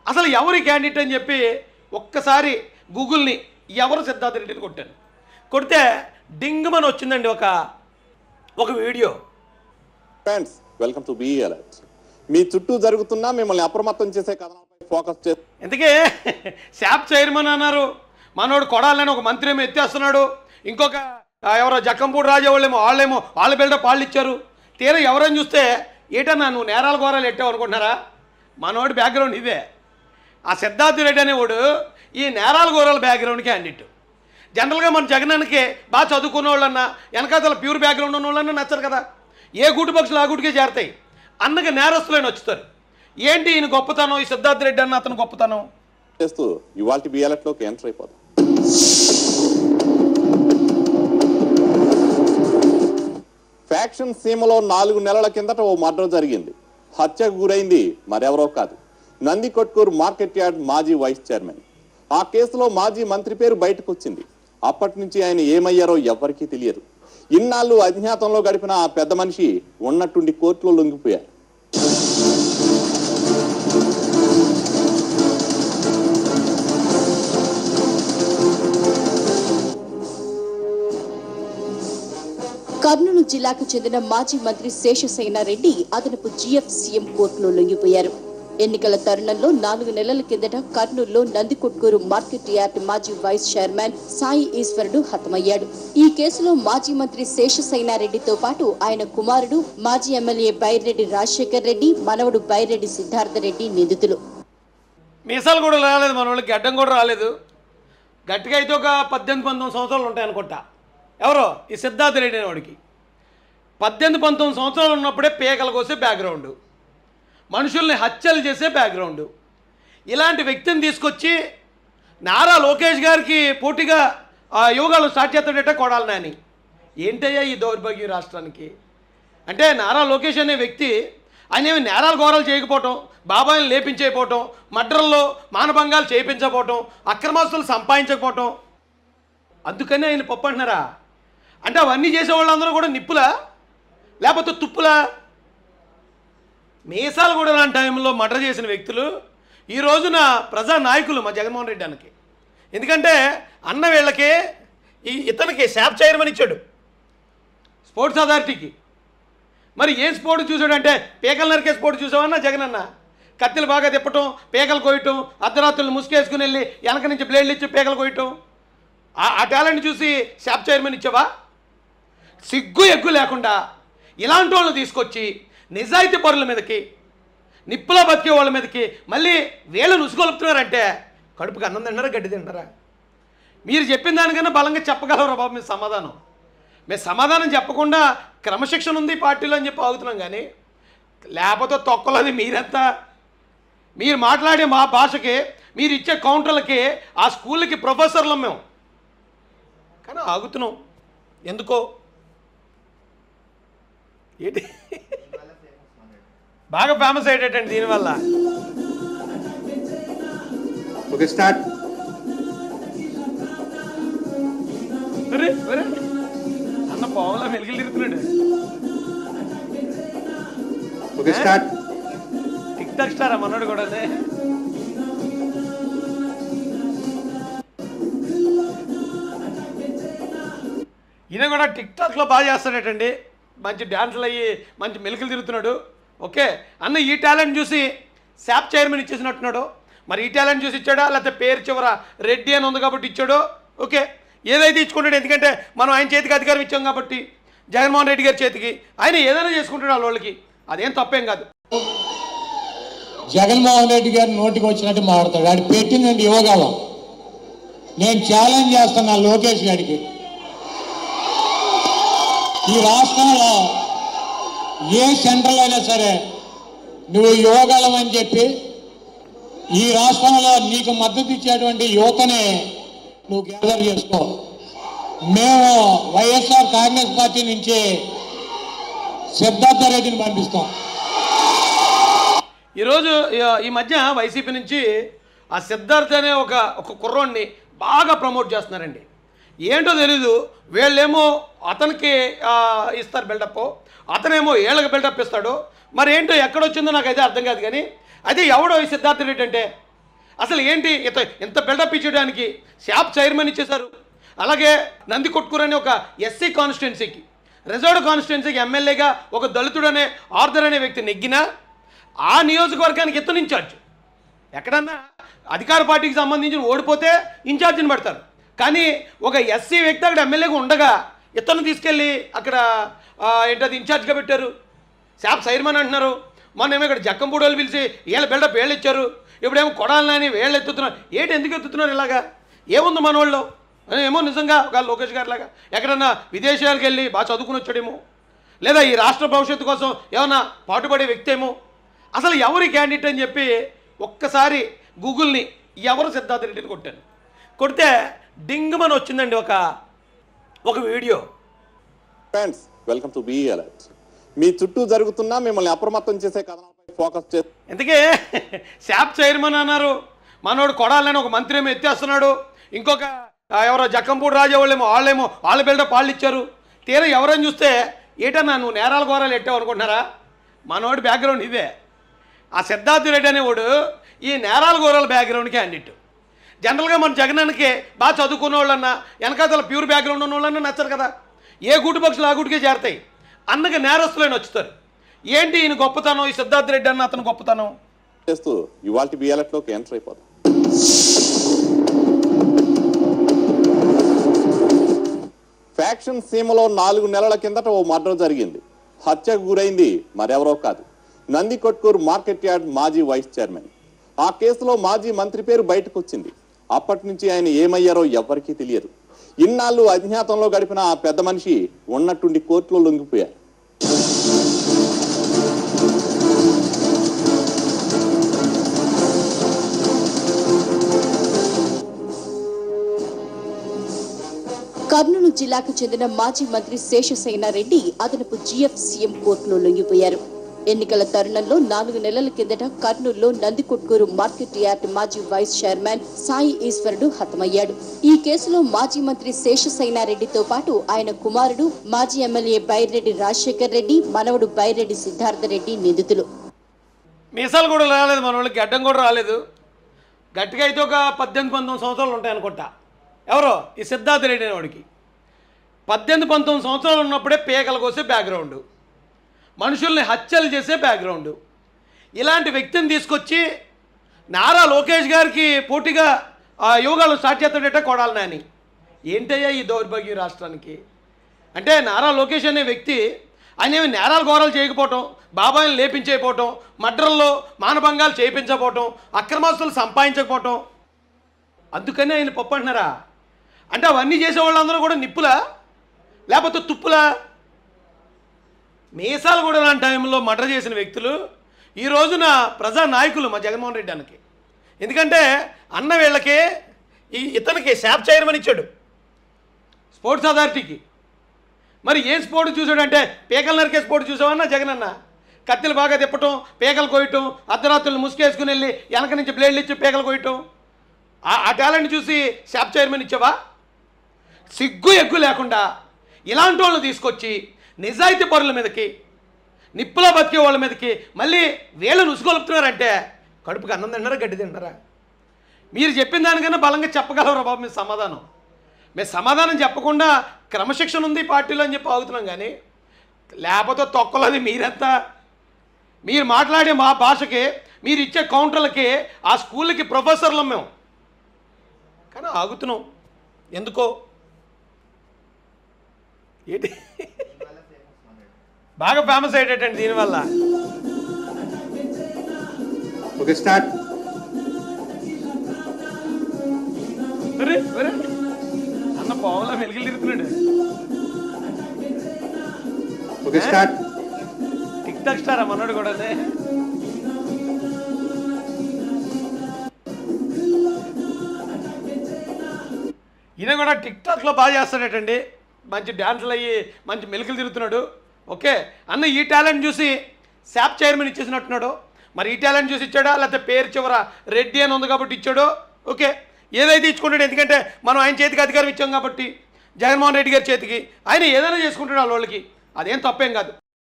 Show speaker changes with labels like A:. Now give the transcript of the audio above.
A: అసలు ఎవరి క్యాండిడేట్ అని చెప్పి ఒక్కసారి గూగుల్ని ఎవరు సిద్ధార్థ రెడ్డిని కొట్టాను. కొడితే డింగ్మని వచ్చిందండి ఒక video.
B: Friends, welcome to be alert. మీ చుట్టూ జరుగుతున్నా మిమ్మల్ని అప్రమత్తం చేసే కథనాలపై ఫోకస్ చేసి
A: ఇంతకే శాప్ చైర్మన్ అన్నారు, మనోడు కొడాలని ఒక మంత్రి ఏమో ఎత్తేస్తున్నాడు, ఇంకొక ఎవరో జక్కంపూడి రాజా వాళ్ళేమో వాళ్ళ బిల్డప్ వాళ్ళు ఇచ్చారు. తీరా ఎవరైనా చూస్తే ఏటన్నా నువ్వు నేరాల ఘోరాలు ఎట్టావు అనుకుంటున్నారా? మనోడి బ్యాక్గ్రౌండ్ ఇదే. ఆ సిద్ధార్థ రెడ్డి అనేవాడు ఈ నేరాల ఘోరాల బ్యాక్గ్రౌండ్ క్యాండిడేట్. జనరల్గా మన జగనానికి బాగా చదువుకున్న వాళ్ళన్నా వెనకాతల ప్యూర్ బ్యాక్గ్రౌండ్ ఉన్న వాళ్ళన్నా నచ్చరు కదా. ఏ గూటు పక్షులు ఆ గూటికే చేరతాయి. అన్నగా నేరస్తులైన వచ్చుతారు. ఏంటి ఈయన గొప్పతనం, ఈ సిద్ధార్థ రెడ్డి అన్న అతను గొప్పతనం
B: చేస్తూ ఇవాల్టి బీఈ అలర్ట్లోకి ఎంటర్ అయిపోతాం. ఫ్యాక్షన్ సీమలో 4 నెలల కిందట ఓ మర్డర్ జరిగింది. హత్యకు గురైంది మరెవరో కాదు, నందికొట్కూరు మార్కెట్ యార్డ్ మాజీ వైస్ చైర్మన్. ఆ కేసులో మాజీ మంత్రి పేరు బయటకు వచ్చింది. అప్పటి నుంచి ఆయన ఏమయ్యారో ఎవ్వరికీ తెలియదు. ఇన్నాళ్ళు అజ్ఞాతంలో గడిపిన ఆ పెద్ద మనిషి ఉన్నట్టుండి కోర్టులో లొంగిపోయారు.
C: కర్నూలు జిల్లాకు చెందిన మాజీ మంత్రి శేషసేనారెడ్డి అదనపు జీఎఫ్సీఎం కోర్టులో లొంగిపోయారు. ఎన్నికల తరుణంలో 4 నెలల కిందట కర్నూలులో నందికొట్కూరు మార్కెట్ యార్డ్ మాజీ వైస్ చైర్మన్ సాయి ఈశ్వరుడు హతమయ్యాడు. ఈ కేసులో మాజీ మంత్రి శేషసేనారెడ్డితో పాటు ఆయన కుమారుడు మాజీ ఎమ్మెల్యే బైరెడ్డి రాజశేఖర్ రెడ్డి, మనవడు బైరెడ్డి సిద్ధార్థ రెడ్డి నిందితులు.
A: మీసాలు కూడా రాలేదు, మన వాళ్ళకి గడ్డం కూడా రాలేదు. గట్టిగా అయితే ఒక 18-19 సంవత్సరాలు ఉంటాయి అనుకుంటా. ఎవరో ఈ సిద్ధార్థ రెడ్డి అనేవాడికి 18-19 సంవత్సరాలు ఉన్నప్పుడే పేకలు కోసే బ్యాక్గ్రౌండ్, మనుషుల్ని హత్యలు చేసే బ్యాక్గ్రౌండ్. ఇలాంటి వ్యక్తిని తీసుకొచ్చి నారా లోకేష్ గారికి పోటీగా యోగాలు స్టార్ట్ చేస్తాడట కొడాలి నాని. ఏంటయ్యా ఈ దౌర్భాగ్యం రాష్ట్రానికి? అంటే నారా లోకేష్ అనే వ్యక్తి ఆయన ఏమి నేరాలు ఘోరాలు చేయకపోవటం, బాబాయిని లేపించకపోవటం, మర్డర్లో మానభంగాలు చేయించకపోవటం, అక్రమాస్తులు సంపాదించకపోవటం, అందుకనే ఆయన పప్పు అంటున్నారా? అంటే అవన్నీ చేసే వాళ్ళందరూ కూడా నిప్పులా లేకపోతే తుప్పులా? మీసాలు కూడా లాంటి టైంలో మర్డర్ చేసిన వ్యక్తులు ఈ రోజున ప్రజా నాయకులు మా జగన్మోహన్ రెడ్డి అన్నకి. ఎందుకంటే అన్న వీళ్ళకి ఇతనికి శాప్ చైర్మన్ ఇచ్చాడు స్పోర్ట్స్ అథారిటీకి. మరి ఏం స్పోర్ట్స్ చూసాడంటే పేకలు నరికే స్పోర్ట్స్ చూసావన్నా జగనన్న? కత్తిలు బాగా తిప్పటం, పేకలు కోయటం, అర్ధరాత్రులు ముసుకేసుకుని వెళ్ళి వెనక నుంచి బ్లేడ్లు ఇచ్చి పేకలు కోయటం, ఆ టాలెంట్ చూసి శాప్ చైర్మన్ ఇచ్చావా? సిగ్గు ఎగ్గు లేకుండా ఇలాంటి వాళ్ళు తీసుకొచ్చి నిజాయితీ పరుల మీదకి, నిప్పులో బతికే వాళ్ళ మీదకి మళ్ళీ వేళ్ళు నుసుగొలుపుతున్నారంటే కడుపుకి అన్నం తింటారా గడ్డి తింటారా? మీరు చెప్పిన దానికన్నా బలంగా చెప్పగలరా బాబు మీరు సమాధానం? మేము సమాధానం చెప్పకుండా క్రమశిక్షణ ఉంది పార్టీలో అని చెప్పి ఆగుతున్నాం, కానీ లేకపోతే తొక్కలని మీరెంత? మీరు మాట్లాడే మా భాషకి, మీరు ఇచ్చే కౌంటర్లకి ఆ స్కూళ్ళకి ప్రొఫెసర్లం మేము, కానీ ఆగుతున్నాం ఎందుకో. ఏంటి బాగా ఫేమస్ అయ్యేటండి దీనివల్ల.
B: Okay, start.
A: అన్న పావులా మెలిగిలు తిరుగుతున్నాడు.
B: Okay, start.
A: టిక్ టాక్ స్టారా మనోడు కూడా? అదే ఈయన కూడా టిక్ టాక్లో బాగా చేస్తాడటండి, మంచి డ్యాన్సులు అయ్యి మంచి మెలికలు తిరుగుతున్నాడు. ఓకే అన్న, ఈ టాలెంట్ చూసి శాప్ చైర్మన్ ఇచ్చేసినట్టున్నాడు. మరి ఈ టాలెంట్ చూసి ఇచ్చాడా లేకపోతే పేరు చివర రెడ్డి అని ఉంది కాబట్టి ఇచ్చాడో? ఓకే, ఏదైతే ఇచ్చుకుంటాడు, ఎందుకంటే మనం ఆయన చేతికి అధికారం ఇచ్చాం కాబట్టి, జగన్మోహన్ రెడ్డి గారి చేతికి. ఆయన ఏదైనా చేసుకుంటాడు వాళ్ళకి, అదేం తప్పేం కాదు.
D: జగన్మోహన్ రెడ్డి గారి నోటికి వచ్చినట్టు మాట్లాడతాడు. వాడు పెట్టిందండి యోగాలో. నేను ఛాలెంజ్ చేస్తున్నా లోకేష్ గారికి, ఈ రాష్ట్రంలో ఏ సెంటర్లో అయినా సరే నువ్వు యోగాలం అని చెప్పి ఈ రాష్ట్రంలో నీకు మద్దతు ఇచ్చేటువంటి యువతని నువ్వు గ్యాదర్ చేసుకో. మేము వైఎస్ఆర్ కాంగ్రెస్ పార్టీ నుంచి సిద్ధార్థ రెడ్డిని పంపిస్తాం.
A: ఈరోజు ఈ మధ్య వైసీపీ నుంచి ఆ సిద్ధార్థ అనే ఒక కుర్రోడిని బాగా ప్రమోట్ చేస్తున్నారండి. ఏంటో తెలీదు, వీళ్ళేమో అతనికి ఇస్తారు బిల్డప్, అతనేమో ఏళ్ళకి బిల్డప్ ఇస్తాడు. మరి ఏంటో ఎక్కడొచ్చిందో నాకైతే అర్థం కాదు. కానీ అయితే ఎవడో ఈ సిద్ధార్థ రెడ్డి అంటే అసలు ఏంటి ఇంత బిల్డప్ ఇచ్చడానికి శాప్ చైర్మన్ ఇచ్చేశారు. అలాగే నందికొట్కూరు అనే ఒక ఎస్సీ కాన్స్టిట్యున్సీకి రిజర్వ్డ్ కాన్స్టిట్యున్సీకి ఎమ్మెల్యేగా ఒక దళితుడు అనే ఆర్థర్ అనే వ్యక్తి నెగ్గినా ఆ నియోజకవర్గానికి ఇతను ఇన్ఛార్జ్. ఎక్కడన్నా అధికార పార్టీకి సంబంధించిన ఓడిపోతే ఇన్ఛార్జిని పెడతారు, కానీ ఒక ఎస్సీ వ్యక్తి అక్కడ ఎమ్మెల్యేగా ఉండగా ఇతను తీసుకెళ్ళి అక్కడ ఏంటది ఇన్ఛార్జ్గా పెట్టారు. శాప్ చైర్మన్ అంటున్నారు. మొన్నేమో ఇక్కడ జక్కంపూడోళ్ళు పిలిచి వీళ్ళ బిల్డప్ వీళ్ళు ఇచ్చారు, ఇప్పుడేమో కొడాలని వీళ్ళు ఎత్తుతున్నారు. ఎందుకు ఎత్తుతున్నారు ఇలాగా? ఏముంది మన వాళ్ళు? ఏమో నిజంగా ఒక లోకేష్ గారి లాగా ఎక్కడన్నా విదేశాలకు వెళ్ళి బాగా చదువుకుని వచ్చాడేమో, లేదా ఈ రాష్ట్ర భవిష్యత్తు కోసం ఏమన్నా పాటుపడే వ్యక్తి ఏమో. అసలు ఎవరి క్యాండిడేట్ అని చెప్పి ఒక్కసారి గూగుల్ని ఎవరు సిద్ధార్థ రెడ్డిని కొట్టాను. కొడితే డింగ్మని వచ్చిందండి ఒక video.
B: Friends, welcome to be alert. మీ చుట్టూ జరుగుతున్నా మిమ్మల్ని అప్రమత్తం చేసే కథనాలపై ఫోకస్ చేసి
A: ఇంతకే శాప్ చైర్మన్ అన్నారు, మనోడు కొడాలని ఒక మంత్రి ఏమో ఎత్తేస్తున్నాడు, ఇంకొక ఎవరో జక్కంపూడి రాజా వాళ్ళేమో వాళ్ళ బిల్డప్ వాళ్ళు ఇచ్చారు. తీరా ఎవరని చూస్తే ఏటన్నా నువ్వు నేరాల ఘోరాలు ఎట్టావు అనుకుంటున్నారా? మనోడి బ్యాక్గ్రౌండ్ ఇదే. ఆ సిద్ధార్థ రెడ్డి అనేవాడు ఈ నేరాల ఘోరాల బ్యాక్గ్రౌండ్ క్యాండిడేట్. జనరల్గా మన జగనానికి బాగా చదువుకున్న వాళ్ళన్నా వెనకాతల ప్యూర్ బ్యాక్గ్రౌండ్ ఉన్న వాళ్ళన్నా నచ్చరు కదా, ఏ గూటు పక్షులు ఆ గూటికే చేరతాయి. అందుకే నేరస్తులైన వచ్చుతారు. ఏంటి ఈయన గొప్పతనం, ఈ సిద్ధార్థ రెడ్డి అన్న అతను గొప్పతనం
B: చేస్తూ ఇవాళ బీ అలర్ట్లోకి ఎంటర్ అయిపోతాం. ఫ్యాక్షన్ సీమలో 4 నెలల కిందట ఓ మర్డర్ జరిగింది. హత్యకు గురైంది మరెవరో కాదు, నందికొట్కూరు మార్కెట్ యార్డ్ మాజీ వైస్ చైర్మన్. ఆ కేసులో మాజీ మంత్రి పేరు బయటకు వచ్చింది. అప్పటి నుంచి ఆయన ఏమయ్యారో ఎవ్వరికీ తెలియదు. ఇన్నాళ్ళు అజ్ఞాతంలో గడిపిన ఆ పెద్ద మనిషి ఉన్నట్టుండి కోర్టులో లొంగిపోయారు.
C: కర్నూలు జిల్లాకు చెందిన మాజీ మంత్రి శేషసేనారెడ్డి అదనపు జీఎఫ్సీఎం కోర్టులో లొంగిపోయారు. ఎన్నికల తరుణంలో 4 నెలల కిందట కర్నూలులో నందికొట్కూరు మార్కెట్ యార్డ్ మాజీ వైస్ చైర్మన్ సాయి ఈశ్వరుడు హతమయ్యాడు. ఈ కేసులో మాజీ మంత్రి శేషసేనారెడ్డితో పాటు ఆయన కుమారుడు మాజీ ఎమ్మెల్యే బైరెడ్డి రాజశేఖర్ రెడ్డి, మనవడు బైరెడ్డి సిద్ధార్థ రెడ్డి నిందితులు.
A: మీసాలు కూడా రాలేదు, మన వాళ్ళకి గడ్డం కూడా రాలేదు. గట్టిగా అయితే ఒక 18-19 సంవత్సరాలు ఉంటాయి అనుకుంటా. ఎవరో ఈ సిద్ధార్థ రెడ్డి అనేవాడికి 18-19 సంవత్సరాలు ఉన్నప్పుడే పేకలు కోసే బ్యాక్గ్రౌండ్, మనుషుల్ని హత్యలు చేసే బ్యాక్గ్రౌండ్. ఇలాంటి వ్యక్తిని తీసుకొచ్చి నారా లోకేష్ గారికి పోటీగా యోగాలు స్టార్ట్ చేస్తాడట కొడాలి నాని. ఏంటయ్యా ఈ దౌర్భాగ్యం రాష్ట్రానికి? అంటే నారా లోకేష్ అనే వ్యక్తి ఆయన ఏమి నేరాలు ఘోరాలు చేయకపోవటం, బాబాయిని లేపించకపోవటం, మర్డర్లో మానభంగాలు చేయించకపోవటం, అక్రమాస్తులు సంపాదించకపోవటం, అందుకని ఆయన పప్పు అంటున్నారా? అంటే అవన్నీ చేసే వాళ్ళందరూ కూడా నిప్పులా లేకపోతే తుప్పులా? మీసాలు కూడా లాంటి టైంలో మర్డర్ చేసిన వ్యక్తులు ఈ రోజున ప్రజా నాయకులు మా జగన్మోహన్ రెడ్డి అన్నకి. ఎందుకంటే అన్న వీళ్ళకి ఇతనికి శాప్ చైర్మన్ ఇచ్చాడు స్పోర్ట్స్ అథారిటీకి. మరి ఏం స్పోర్ట్స్ చూసాడంటే పేకలు నరికే స్పోర్ట్స్ చూసావన్నా జగన్ అన్న? కత్తిలు బాగా తిప్పటం, పేకలు కోయటం, అర్ధరాత్రులు ముసుకేసుకుని వెళ్ళి వెనక నుంచి బ్లేడ్లు ఇచ్చి పేకలు కోయటం, ఆ టాలెంట్ చూసి శాప్ చైర్మన్ ఇచ్చావా? సిగ్గు ఎగ్గు లేకుండా ఇలాంటి వాళ్ళని తీసుకొచ్చి నిజాయితీ పరుల మీదకి, నిప్పులా బతికే వాళ్ళ మీదకి మళ్ళీ వీళ్ళని ఉసుగొలుపుతున్నారంటే కడుపుకి అన్నం తింటారా గడ్డి తింటారా? మీరు చెప్పిన దానికన్నా బలంగా చెప్పగలరా బాబు మీ సమాధానం? మేము సమాధానం చెప్పకుండా క్రమశిక్షణ ఉంది పార్టీలో అని చెప్పి ఆగుతున్నాం, కానీ లేకపోతే తొక్కలది మీరెంత? మీరు మాట్లాడే మా భాషకి, మీరు ఇచ్చే కౌంటర్లకి ఆ స్కూళ్ళకి ప్రొఫెసర్లం మేము, కానీ ఆగుతున్నాం ఎందుకో. ఏంటి బాగా ఫేమస్ అయ్యేటండి దీనివల్ల.
E: Okay start.
A: అన్న పావులా వెలిగిలు తిరుగుతున్నాడు.
E: Okay start.
A: Tick tok star మనోడు కూడా. ఈయన కూడా టిక్ టాక్లో బాగా చేస్తాడటండి, మంచి డ్యాన్సులు అయ్యి మంచి మెలికలు తిరుగుతున్నాడు. ఓకే అన్న ఈ టాలెంట్ చూసి శాప్ చైర్మన్ ఇచ్చేసినట్టున్నాడు. మరి ఈ టాలెంట్ చూసి ఇచ్చాడా లేకపోతే పేరు చివర రెడ్డి అని ఉంది కాబట్టి ఇచ్చాడో? ఓకే ఏదైతే ఇచ్చుకుంటాడు, ఎందుకంటే మనం ఆయన చేతికి అధికారం ఇచ్చాం కాబట్టి, జగన్మోహన్ రెడ్డి గారి చేతికి ఆయన ఏదైనా చేసుకుంటాడు వాళ్ళకి, అదేం తప్పేం కాదు.